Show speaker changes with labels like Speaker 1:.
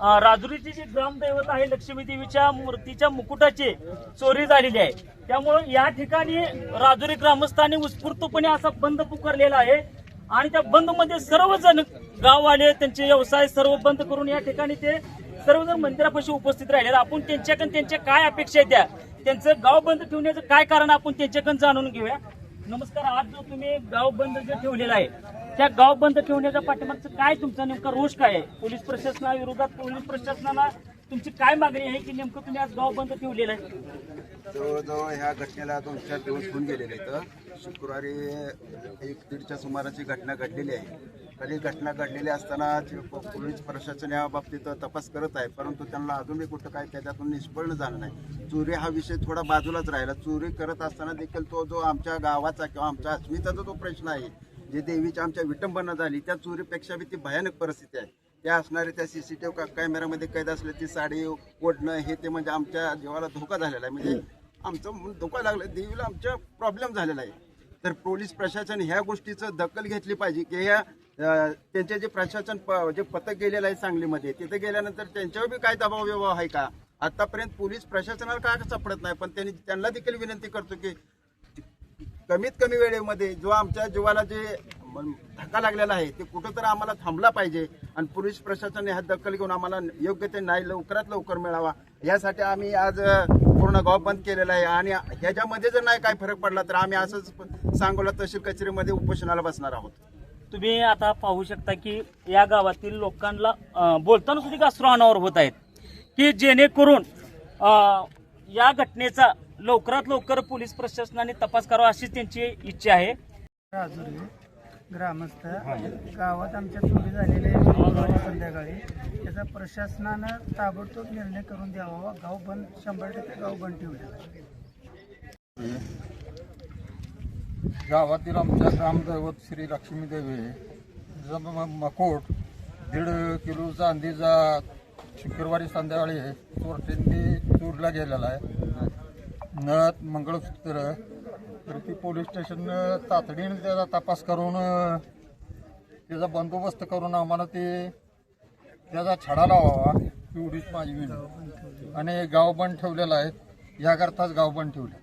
Speaker 1: राजुरीची जी ग्रामदैवत आहे लक्ष्मी देवीच्या मूर्तीच्या मुकुटाची चोरी झालेली आहे। त्यामुळे या ठिकाणी राजुरी ग्रामस्थांनी उत्स्फूर्तपणे असा बंद पुकारलेला आहे आणि त्या बंद मध्ये सर्वजण गाववाले त्यांचे व्यवसाय सर्व बंद करून या ठिकाणी ते सर्वजण मंदिरापाशी उपस्थित राहिले। आपण त्यांच्याकडून त्यांच्या काय अपेक्षा आहेत त्यांचं गाव बंद ठेवण्याचं काय कारण आपण त्यांच्याकडून जाणून घेऊया। नमस्कार, आज जो तुम्ही गाव बंद जे ठेवलेला आहे त्या गाव बंद ठेवण्याच्या पाठीमागचं काय तुमचा नेमका रोष काय आहे? पोलीस प्रशासनाविरोधात पोलीस प्रशासनाला तुमची काय मागणी आहे की नेमकं तुम्ही आज गाव बंद ठेवलेलं आहे?
Speaker 2: जवळजवळ ह्या घटनेला 2-4 दिवस होऊन गेलेले आहेत। शुक्रवारी 1-1:30च्या सुमाराची घटना घडलेली आहे। तरी घटना घडलेली असताना पोलीस प्रशासन या बाबतीत तपास करत आहे, परंतु त्यांना अजूनही कुठं काय त्याच्यातून निष्फळ झालं नाही। चोरी हा विषय थोडा बाजूलाच राहिला। चोरी करत असताना देखील तो जो आमच्या गावाचा किंवा आमच्या अस्मितेचा जो प्रश्न आहे, जे देवीची आमच्या विटंबना झाली, त्या चोरीपेक्षा ती भयानक परिस्थिती आहे। त्या असणारे त्या CCTV कॅमेरामध्ये कैद असले ती साडी ओढणं हे ते म्हणजे आमच्या जीवाला धोका झालेला आहे। म्हणजे आमचं धोका लागला, देवीला आमच्या प्रॉब्लेम झालेला आहे। तर पोलीस प्रशासन ह्या गोष्टीचं दखल घेतली पाहिजे की ह्या त्यांचे जे प्रशासन जे पथक गेलेलं आहे सांगलीमध्ये, तिथे गेल्यानंतर त्यांच्यावर बी काय दबाव व्यवहार आहे का? आतापर्यंत पोलीस प्रशासनाला का सापडत नाही, पण त्यांना देखील विनंती करतो की कमीत कमी वेळेमध्ये जो आमच्या जीवाला जे धक्का लागलेला आहे ते कुठं तर आम्हाला थांबला पाहिजे आणि पोलीस प्रशासनाने हा दखल घेऊन आम्हाला योग्य ते न्याय लवकरात लवकर मिळावा यासाठी आम्ही आज पूर्ण गाव बंद केलेलं आहे। आणि ह्याच्यामध्ये जर नाही काय फरक पडला तर आम्ही असंच सांगोला तहसील कचेरीमध्ये उपोषणाला बसणार आहोत।
Speaker 1: तुम्ही आता पाहू शकता की या गावातील लोकांना बोलताना सुद्धा अश्रू अनावर होत आहेत की जेणेकरून या घटनेचा लवकरात लवकर पोलीस प्रशासनाने तपास करावा अशी त्यांची इच्छा आहे।
Speaker 3: राजुरी ग्रामस्थ गावात आमच्या चोरी झालेल्या शुक्रवारी संध्याकाळी त्याचा प्रशासनानं ताबडतोब निर्णय करून द्यावा। गाव बंद 100% गाव बंद ठेवले।
Speaker 4: गावातील आमच्या ग्रामदैवत श्री लक्ष्मी देवी मकोट 1.5 किलो चांदीचा शुक्रवारी संध्याकाळी चोरट्यांनी चोरला गेलेला आहे। नथ मंगळसूत्र तर ती पोलीस स्टेशननं तातडीने त्याचा तपास करून त्याचा बंदोबस्त करून आम्हाला ते त्याचा छडा लावावा एवढीच माझी विनंती। आणि गाव बंद ठेवलेला आहे, याकरताच गाव बंद ठेवले।